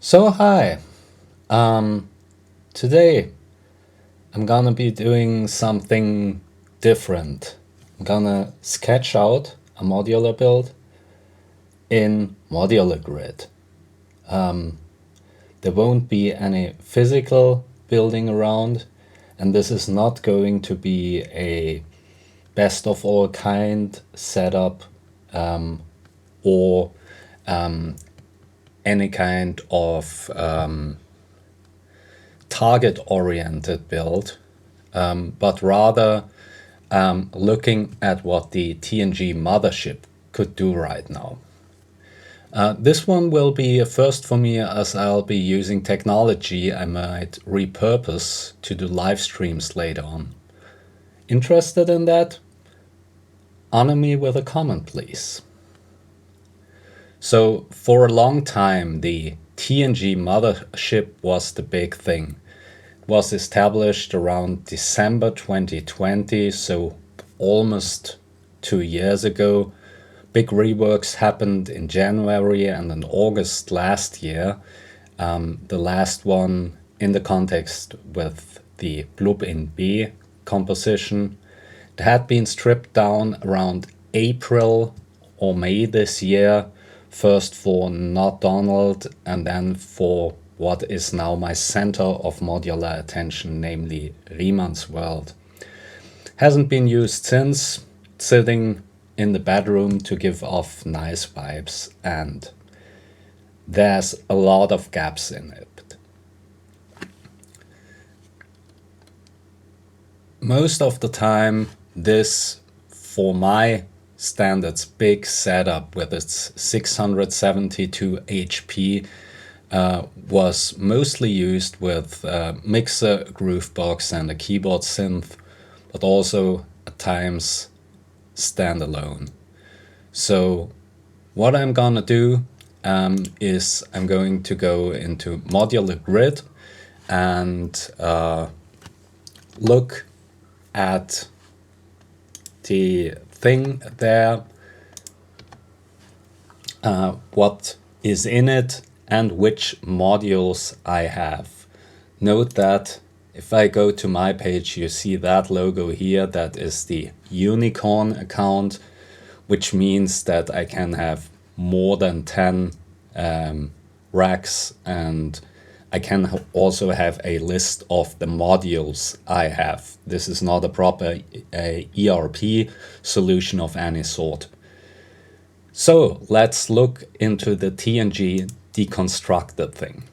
So hi, um, today I'm gonna be doing something different. I'm gonna sketch out a modular build in modulargrid. There won't be any physical building around, and this is not going to be a best of all kind setup or any kind of target oriented build, but rather looking at what the TNG Mothership could do right now. This one will be a first for me, as I'll be using technology I might repurpose to do live streams later on. Interested in that? Honor me with a comment, please. So for a long time, the TNG Mothership was the big thing. It was established around December 2020, so almost 2 years ago. Big reworks happened in January and in August last year. The last one in the context with the Blub in B composition. It had been stripped down around April or May this year, first for Not Donald and then for what is now my center of modular attention, namely Riemann's world. Hasn't been used since, sitting in the bedroom to give off nice vibes, and there's a lot of gaps in it. Most of the time, this, for my standards, big setup with its 672 HP was mostly used with mixer, groovebox, and a keyboard synth, but also at times standalone. So what I'm gonna do is I'm going to go into modulargrid and look at the thing there, what is in it and which modules I have. Note that if I go to my page, you see that logo here. That is the unicorn account, which means that I can have more than 10 racks, and I can also have a list of the modules I have. This is not a proper ERP solution of any sort. So let's look into the TNG deconstructed thing.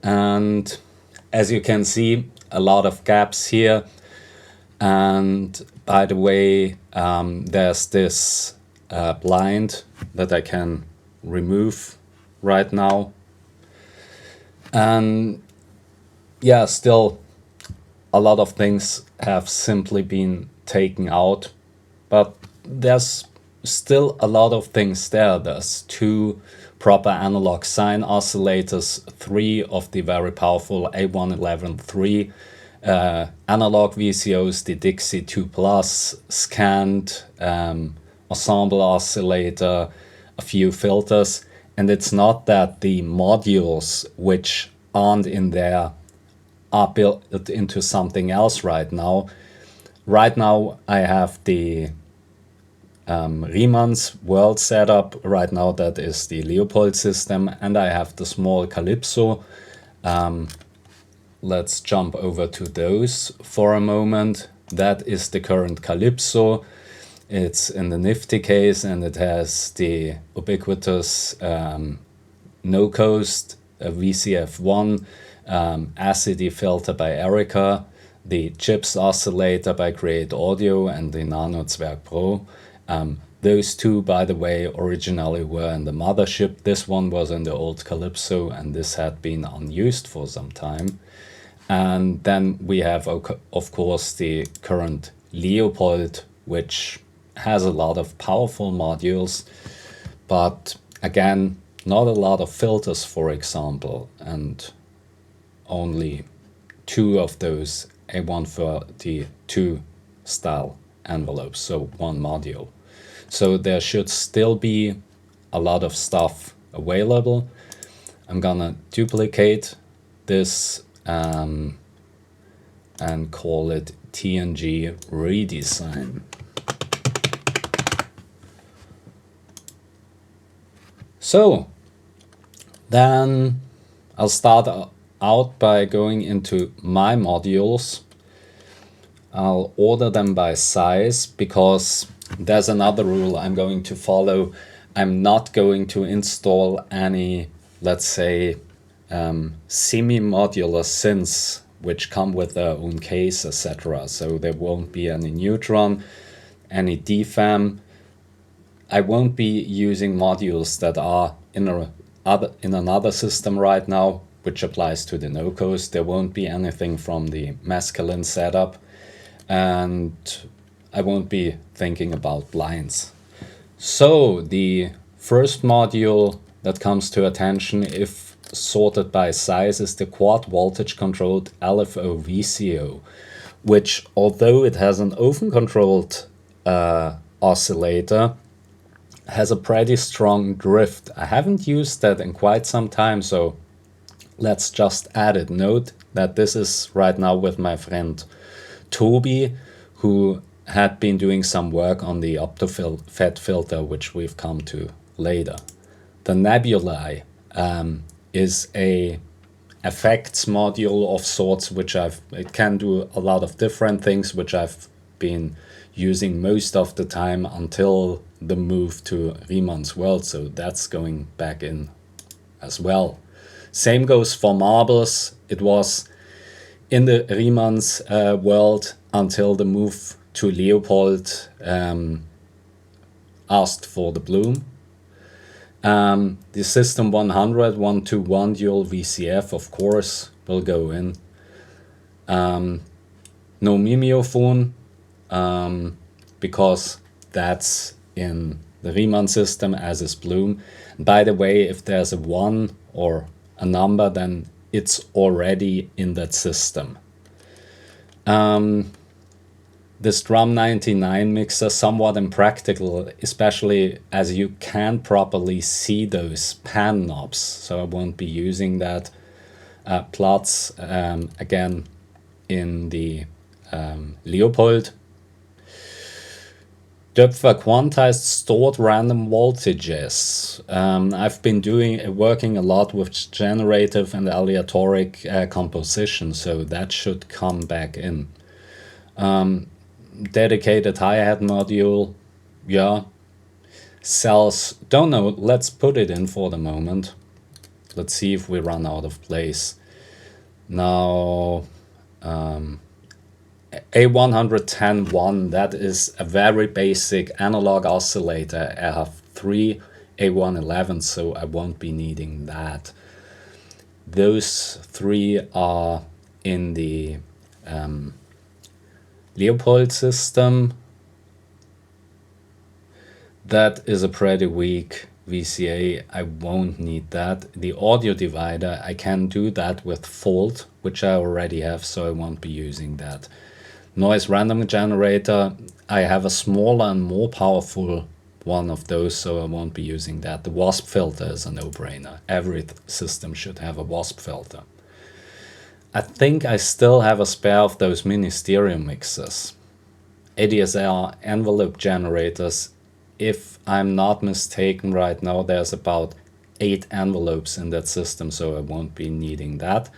And as you can see, a lot of gaps here. And by the way, there's this blind that I can remove right now. And yeah, still a lot of things have simply been taken out, but there's still a lot of things there. There's two proper analog sine oscillators, three of the very powerful A111-3 analog VCOs, the Dixie 2 Plus, scanned ensemble oscillator, a few filters. And it's not that the modules which aren't in there are built into something else right now. Right now I have the Riemann's world setup. Right now that is the Leopold system, and I have the small Calypso. Let's jump over to those for a moment. That is the current Calypso. It's in the Nifty case, and it has the ubiquitous No Coast VCF1 Acidy filter by Erica, the Chips oscillator by Create Audio, and the Nano Zwerg Pro. Those two, by the way, originally were in the Mothership. This one was in the old Calypso, and this had been unused for some time. And then we have, of course, the current Leopold, which has a lot of powerful modules, but again, not a lot of filters, for example, and only two of those A132 style envelopes, so one module. So there should still be a lot of stuff available. I'm gonna duplicate this and call it TNG redesign. So then I'll start out by going into my modules. I'll order them by size because there's another rule I'm going to follow. I'm not going to install any, let's say, semi-modular synths which come with their own case, etc. So there won't be any neutron, any DFAM. I won't be using modules that are in another system right now, which applies to the no-cos. There won't be anything from the masculine setup, and I won't be thinking about blinds. So the first module that comes to attention, if sorted by size, is the quad voltage controlled LFO VCO, which, although it has an open controlled oscillator, has a pretty strong drift. I haven't used that in quite some time, so let's just add it. Note that this is right now with my friend Toby, who had been doing some work on the OptoFET filter, which we've come to later. The nebulae is a effects module of sorts, which it can do a lot of different things, which I've been using most of the time until the move to Riemann's world, so that's going back in as well. Same goes for marbles. It was in the Riemann's world until the move to Leopold asked for the bloom. The system 100, 121 dual VCF, of course, will go in. No mimeophone, because that's in the Riemann system, as is bloom. By the way, if there's a 1 or a number, then it's already in that system. This Drum 99 mixer, somewhat impractical, especially as you can't properly see those pan knobs, so I won't be using that. Plots, again, in the Leopold. Döpfer quantized stored random voltages. I've been working a lot with generative and aleatoric composition, so that should come back in. Dedicated hi-hat module, yeah. Cells, don't know, let's put it in for the moment. Let's see if we run out of place. Now, A110-1, that is a very basic analog oscillator. I have 3 A111s, so I won't be needing that. Those 3 are in the Leopold system. That is a pretty weak VCA. I won't need that. The audio divider, I can do that with Fold, which I already have, so I won't be using that. Noise random generator, I have a smaller and more powerful one of those, so I won't be using that. The WASP filter is a no-brainer. Every system should have a WASP filter. I think I still have a spare of those mini stereo mixers. ADSR envelope generators, if I'm not mistaken right now, there's about 8 envelopes in that system, so I won't be needing that.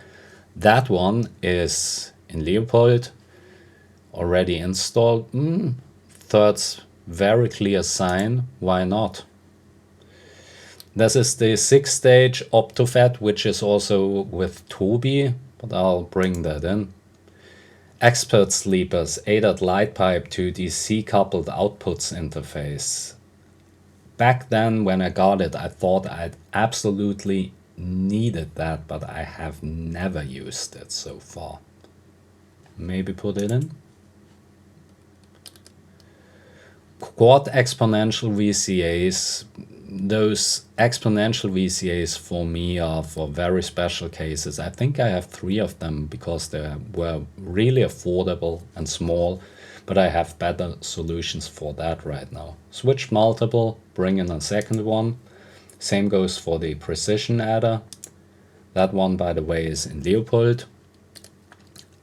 That one is in Leopold, already installed. Third's very clear sign, why not? This is the 6-stage OptoFET, which is also with Toby, but I'll bring that in. Expert sleepers, ADAT light pipe to DC coupled outputs interface. Back then when I got it, I thought I'd absolutely needed that, but I have never used it so far. Maybe put it in. Quad exponential VCAs. Those exponential VCAs for me are for very special cases. I think I have 3 of them because they were really affordable and small, but I have better solutions for that right now. Switch multiple, bring in a second one. Same goes for the precision adder. That one, by the way, is in Leopold.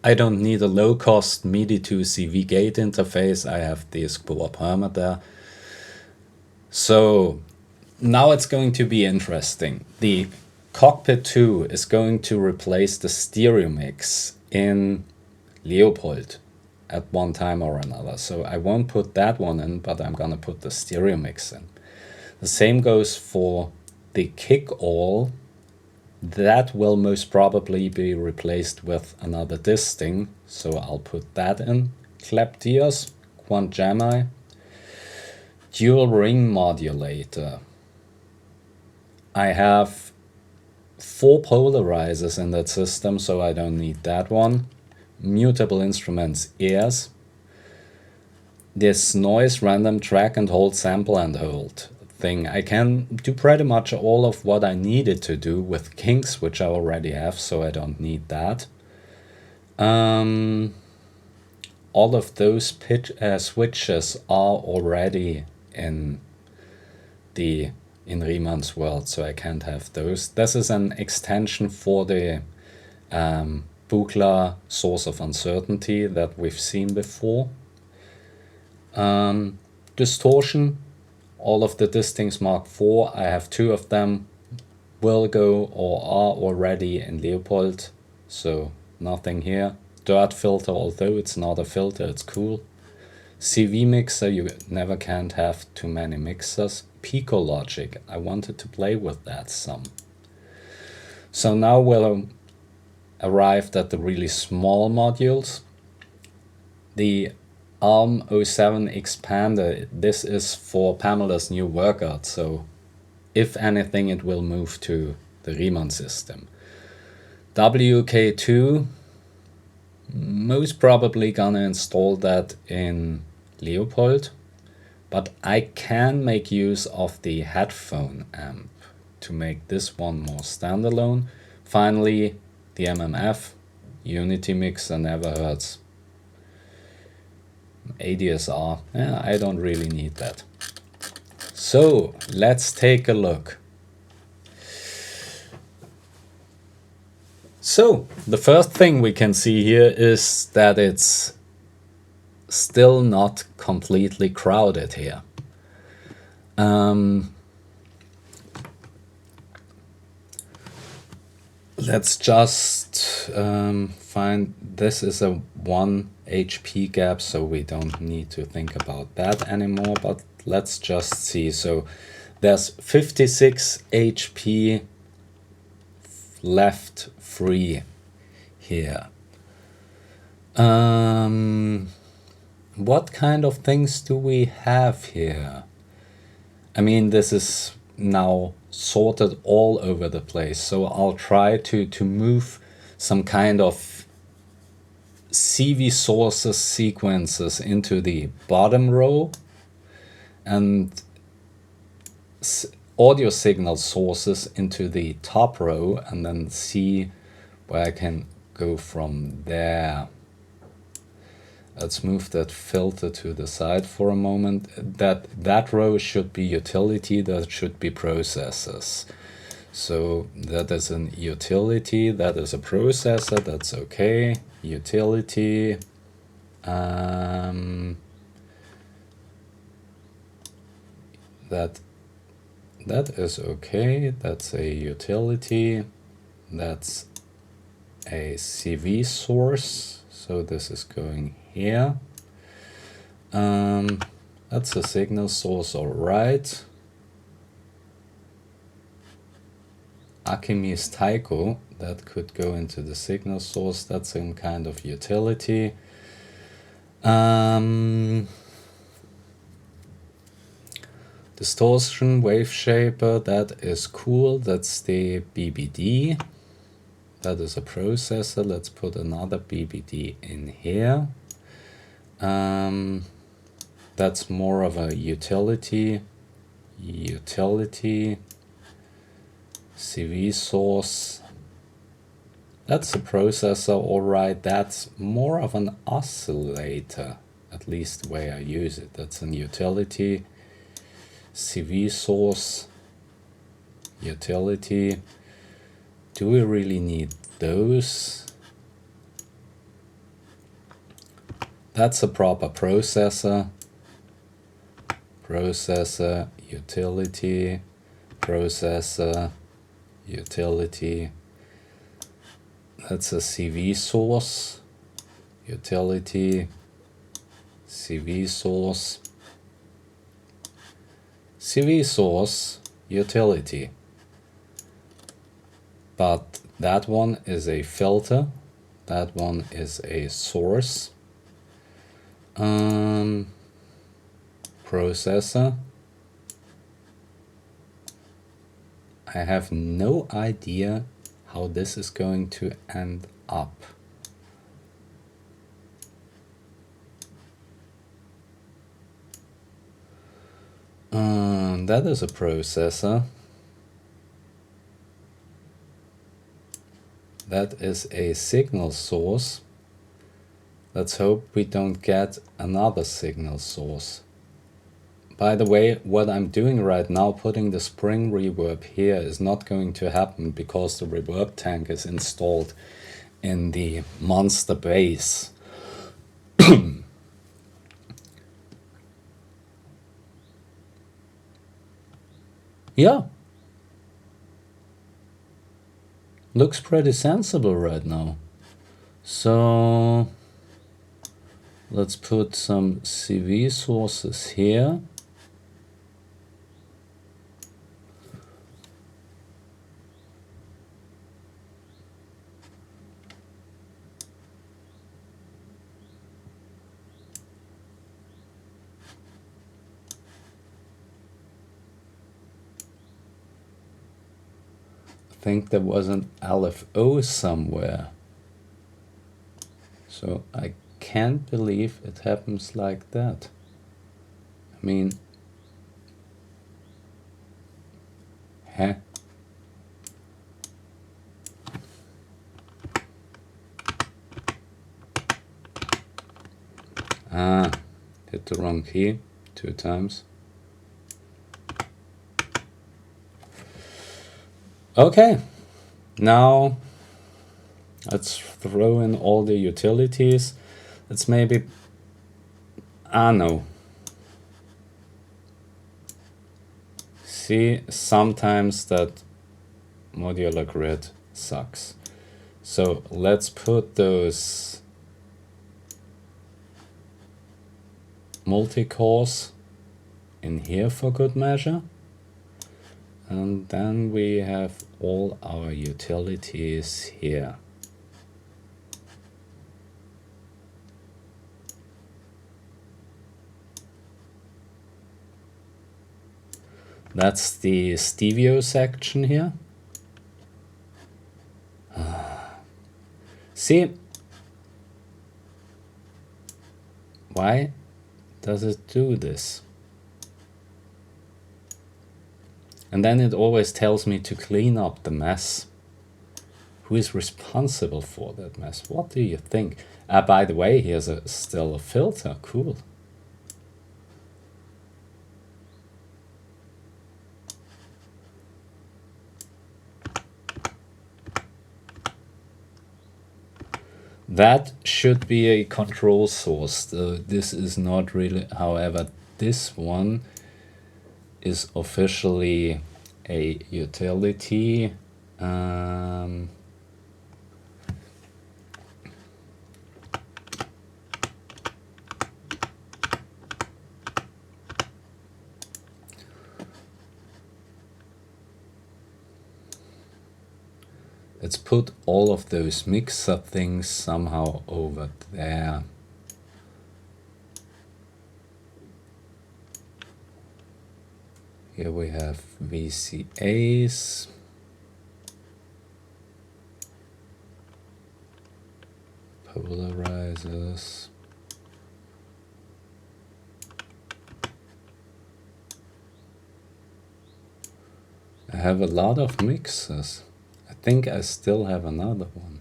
I don't need a low-cost MIDI to CV gate interface. I have the Explorer Permit there. So now it's going to be interesting. The Cockpit 2 is going to replace the stereo mix in Leopold at one time or another. So I won't put that one in, but I'm gonna put the stereo mix in. The same goes for the kick-all. That will most probably be replaced with another disting, so I'll put that in. Clap Diaz, Quant Gemini, dual ring modulator. I have 4 polarizers in that system, so I don't need that one. Mutable instruments ears. This noise random track and hold sample and hold thing. I can do pretty much all of what I needed to do with kinks, which I already have, so I don't need that. All of those switches are already in Riemann's world, so I can't have those. This is an extension for the Buchla source of uncertainty that we've seen before. Distortion, all of the distings Mark IV, I have 2 of them, will go or are already in Leopold, so nothing here. Dirt filter, although it's not a filter, it's cool. CV mixer, you never can't have too many mixers. Pico logic, I wanted to play with that some. So now we're arrived at the really small modules. The ARM 07 expander, this is for Pamela's new workout, so if anything it will move to the Riemann system. WK2, most probably gonna install that in Leopold, but I can make use of the headphone amp to make this one more standalone. Finally, the MMF, Unity mixer never hurts. ADSR, yeah, I don't really need that. So let's take a look. So the first thing we can see here is that it's still not completely crowded here. Let's just find, this is a 1 HP gap, so we don't need to think about that anymore, but let's just see. So there's 56 HP left free here. What kind of things do we have here? I mean, this is now sorted all over the place, so I'll try to move some kind of CV sources sequences into the bottom row and audio signal sources into the top row, and then see where I can go from there. Let's move that filter to the side for a moment. That row should be utility, that should be processors. So that is an utility, that is a processor, that's okay. Utility, that is okay, that's a utility, that's a CV source, so this is going here. That's a signal source, all right. Akimis Taiko, that could go into the signal source, that's some kind of utility. Distortion, wave shaper, that is cool, that's the BBD. That is a processor, let's put another BBD in here. That's more of a utility. CV source, that's a processor, alright, that's more of an oscillator, at least the way I use it. That's an utility, CV source, utility. Do we really need those? That's a proper processor. Processor, utility, processor, utility. That's a CV source, utility, CV source, CV source, utility. But that one is a filter, that one is a source. Processor. I have no idea how this is going to end up. That is a processor. That is a signal source. Let's hope we don't get another signal source. By the way, what I'm doing right now, putting the spring reverb here, is not going to happen because the reverb tank is installed in the monster bass. Yeah. Looks pretty sensible right now. So let's put some CV sources here. I think there was an LFO somewhere. So I can't believe it happens like that. I mean, huh? Ah, hit the wrong key 2 times. Okay, now let's throw in all the utilities. Let's maybe, no. See, sometimes that modular grid sucks. So let's put those multi-cores in here for good measure. And then we have all our utilities here. That's the stereo section here. See, why does it do this? And then it always tells me to clean up the mess. Who is responsible for that mess? What do you think? By the way, here's still a filter. Cool. That should be a control source. This is not really, however, this one is officially a utility. Let's put all of those mixer things somehow over there. Here we have VCAs. Polarizers. I have a lot of mixers. I think I still have another one.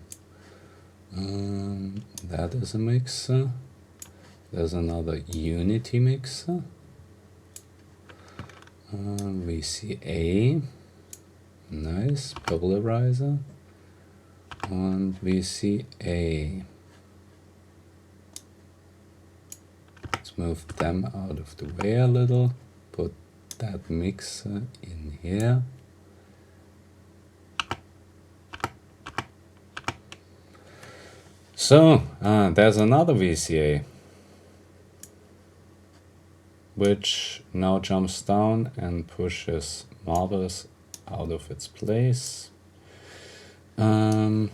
That is a mixer. There's another unity mixer. VCA. Nice. Polarizer. and VCA. Let's move them out of the way a little, put that mixer in here. So there's another VCA, which now jumps down and pushes marbles out of its place. A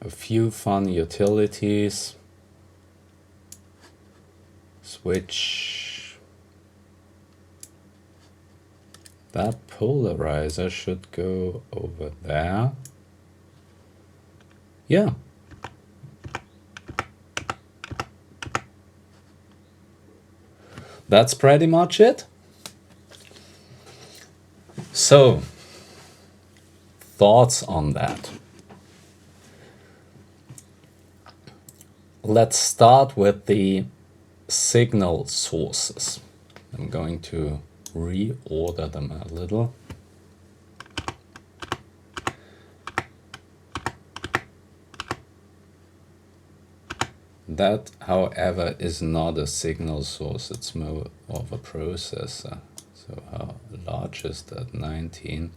few fun utilities. Switch. That polarizer should go over there. Yeah. That's pretty much it. So, thoughts on that? Let's start with the signal sources. I'm going to reorder them a little. That, however, is not a signal source, it's more of a processor. So how large is that? 19.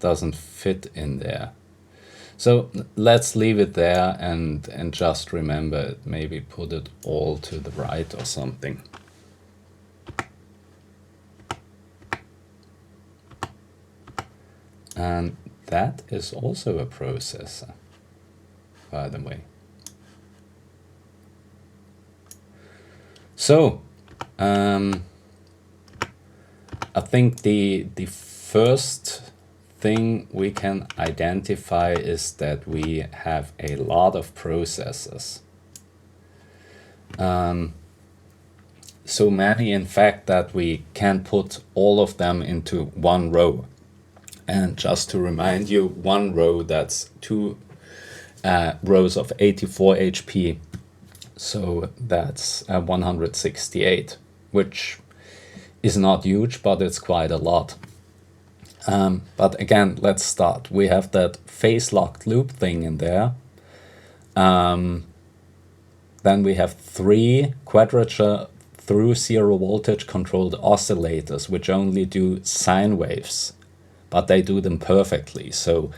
Doesn't fit in there. So let's leave it there and just remember it. Maybe put it all to the right or something. And that is also a processor, by the way. So, I think the first thing we can identify is that we have a lot of processors. So many, in fact, that we can put all of them into one row. And just to remind you, one row, that's two rows of 84 HP. So that's 168, which is not huge, but it's quite a lot. But again, let's start. We have that phase-locked loop thing in there. Then we have 3 quadrature through zero voltage controlled oscillators, which only do sine waves, but they do them perfectly. So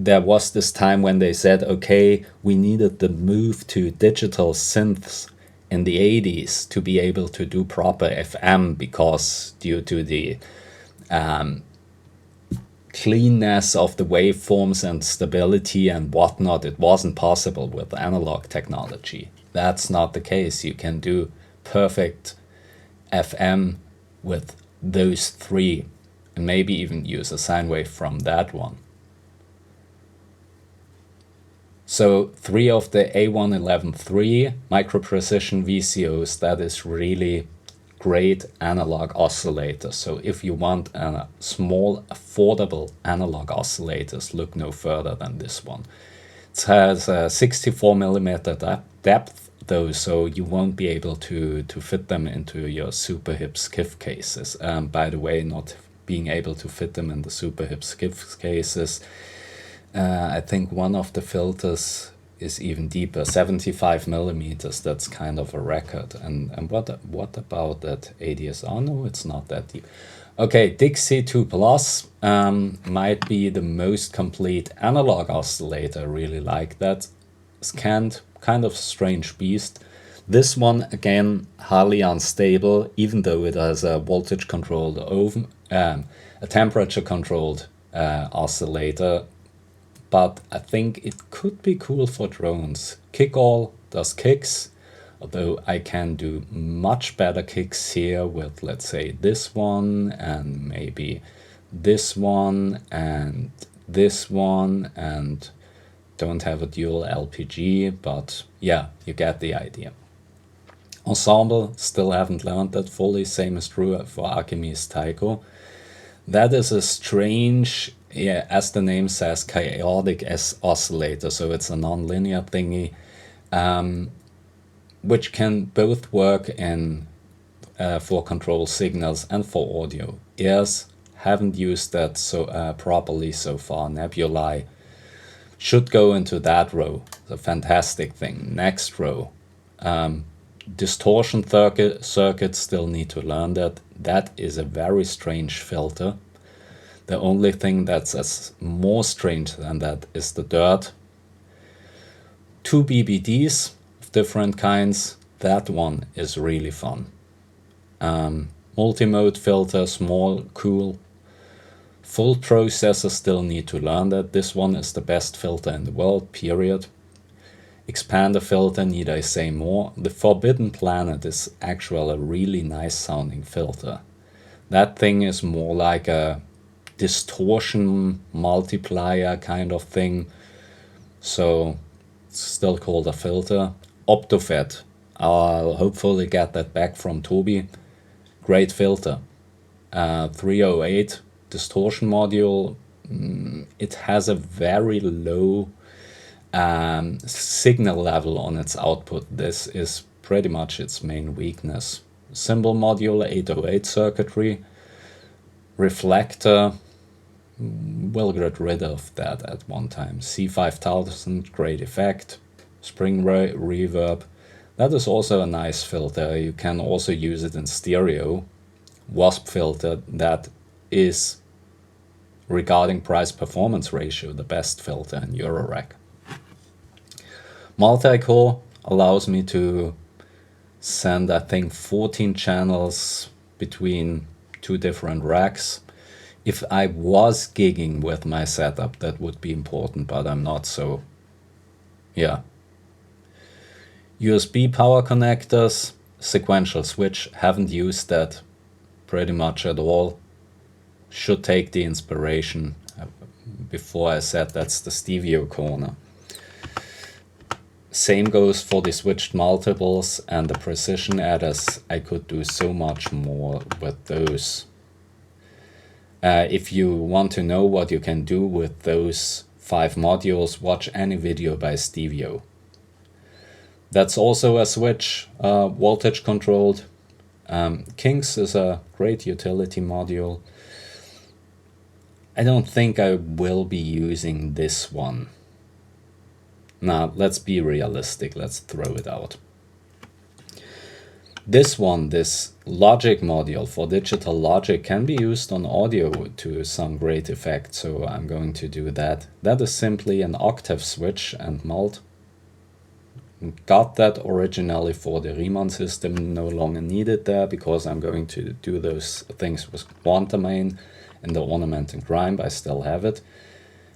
there was this time when they said, okay, we needed the move to digital synths in the 80s to be able to do proper FM, because due to the cleanness of the waveforms and stability and whatnot, it wasn't possible with analog technology. That's not the case. You can do perfect FM with those 3, and maybe even use a sine wave from that one. So 3 of the A111-3 micro precision VCOs, that is really great analog oscillators. So if you want a small, affordable analog oscillators, look no further than this one. It has a 64 millimeter depth though, so you won't be able to fit them into your super hip skiff cases. By the way, not being able to fit them in the super hip skiff cases, I think one of the filters is even deeper, 75 millimeters. That's kind of a record. And what about that ADSR? No, it's not that deep. Okay, Dixie 2 Plus might be the most complete analog oscillator. I really like that. Scanned, kind of strange beast. This one, again, highly unstable, even though it has a voltage controlled a temperature controlled oscillator. But I think it could be cool for drones. Kickall does kicks, although I can do much better kicks here with, let's say, this one, and maybe this one, and this one, and don't have a dual LPG, but yeah, you get the idea. Ensemble, still haven't learned that fully, same is true for Archimedes Tycho. That is a strange, yeah, as the name says, chaotic oscillator, so it's a non-linear thingy, which can both work in for control signals and for audio. Ears haven't used that so properly so far. Nebulae should go into that row. It's a fantastic thing. Next row. Distortion circuits still need to learn that. That is a very strange filter. The only thing that's as more strange than that is the dirt. 2 BBDs of different kinds. That one is really fun. Multimode filter, small, cool. Full processor still need to learn that. This one is the best filter in the world, period. Expander filter, need I say more? The Forbidden Planet is actually a really nice sounding filter. That thing is more like a distortion multiplier kind of thing. So it's still called a filter. OptoFed, I'll hopefully get that back from Toby. Great filter. 308 distortion module. It has a very low signal level on its output. This is pretty much its main weakness. Symbol module, 808 circuitry. Reflector, we'll get rid of that at one time. C5000, great effect. Spring reverb. That is also a nice filter. You can also use it in stereo. Wasp filter, that is, regarding price performance ratio, the best filter in Eurorack. Multi-core allows me to send, I think, 14 channels between 2 different racks. If I was gigging with my setup, that would be important, but I'm not, so yeah. USB power connectors, sequential switch, haven't used that pretty much at all. Should take the inspiration. Before I said that's the Stevio corner. Same goes for the switched multiples and the precision adders. I could do so much more with those. If you want to know what you can do with those 5 modules, watch any video by Stevio. That's also a switch, voltage controlled. Kings is a great utility module. I don't think I will be using this one. Now, let's be realistic, let's throw it out. This one, this logic module for digital logic, can be used on audio to some great effect, so I'm going to do that. That is simply an octave switch and mult. Got that originally for the Riemann system, no longer needed there because I'm going to do those things with Quantamane and the ornament and grime. I still have it.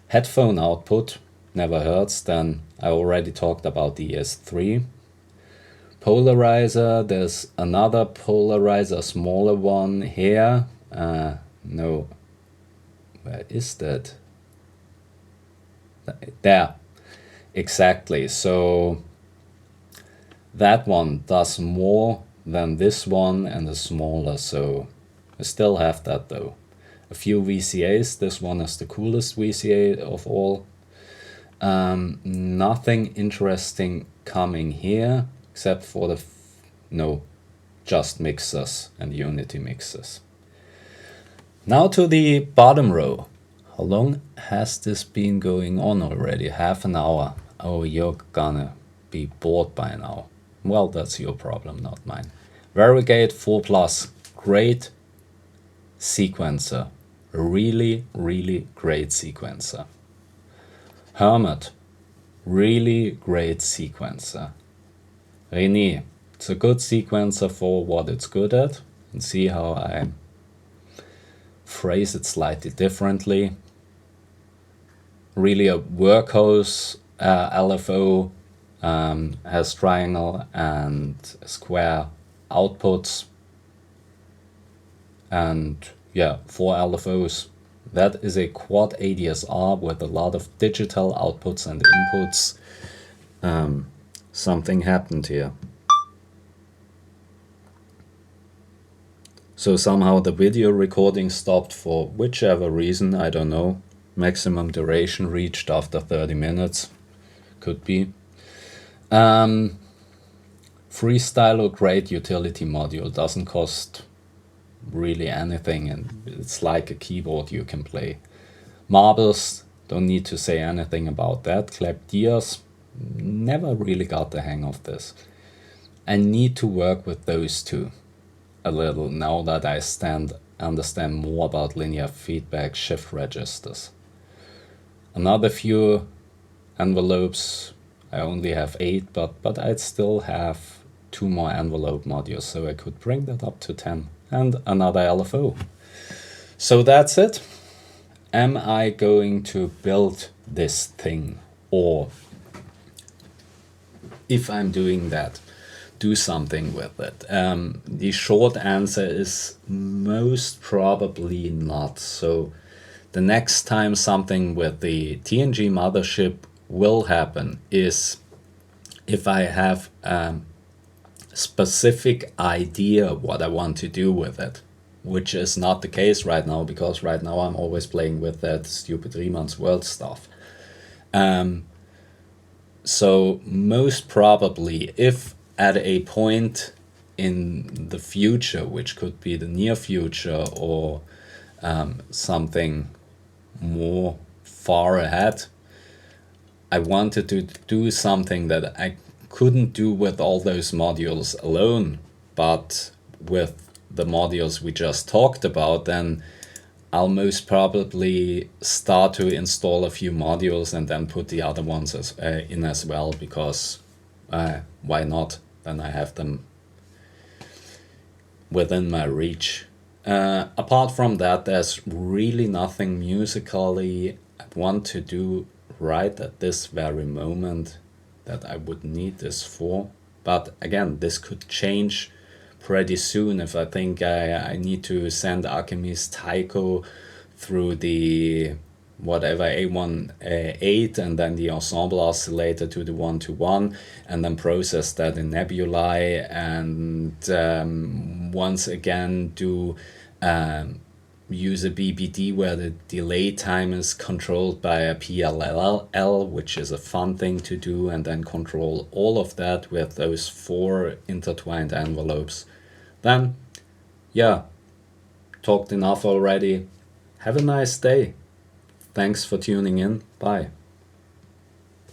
Headphone output, never hurts. Then I already talked about the ES3. Polarizer, there's another polarizer, smaller one here. No, where is that? There, exactly. So that one does more than this one and is smaller, so I still have that though. A few VCAs, this one is the coolest VCA of all. Nothing interesting coming here, except for the, no, just mixers and Unity mixers. Now to the bottom row. How long has this been going on already? Half an hour. Oh, you're gonna be bored by now. Well, that's your problem, not mine. Variegate 4+, great sequencer. Really, really great sequencer. Hermit, really great sequencer. Rene, it's a good sequencer for what it's good at. And see how I phrase it slightly differently. Really a workhorse LFO. Has triangle and square outputs, and yeah, 4 LFOs. That is a quad ADSR with a lot of digital outputs and inputs. Something happened here. So somehow the video recording stopped for whichever reason, I don't know. Maximum duration reached after 30 minutes. Could be. Freestyler, great utility module, doesn't cost really anything, and it's like a keyboard you can play. Marbles, don't need to say anything about that. Claviers, never really got the hang of this. I need to work with those two a little now that I understand more about linear feedback shift registers. Another few envelopes, I only have 8, but I'd still have 2 more envelope modules, so I could bring that up to 10, and another LFO. So that's it. Am I going to build this thing? Or if I'm doing that, do something with it? The short answer is most probably not. So the next time something with the TNG Mothership will happen is if I have a specific idea what I want to do with it, which is not the case right now, because right now I'm always playing with that stupid Riemann's World stuff. So most probably, if at a point in the future, which could be the near future or something more far ahead, I wanted to do something that I couldn't do with all those modules alone, but with the modules we just talked about, then I'll most probably start to install a few modules and then put the other ones in as well, because why not? Then I have them within my reach. Apart from that, there's really nothing musically I want to do right at this very moment that I would need this for. But again, this could change pretty soon if I think I need to send Archimedes Tycho through the whatever A1-8 and then the ensemble oscillator to the 1-to-1, and then process that in nebulae, and once again do use a BBD where the delay time is controlled by a PLL, which is a fun thing to do, and then control all of that with those 4 intertwined envelopes. Then, yeah, talked enough already. Have a nice day. Thanks for tuning in. Bye.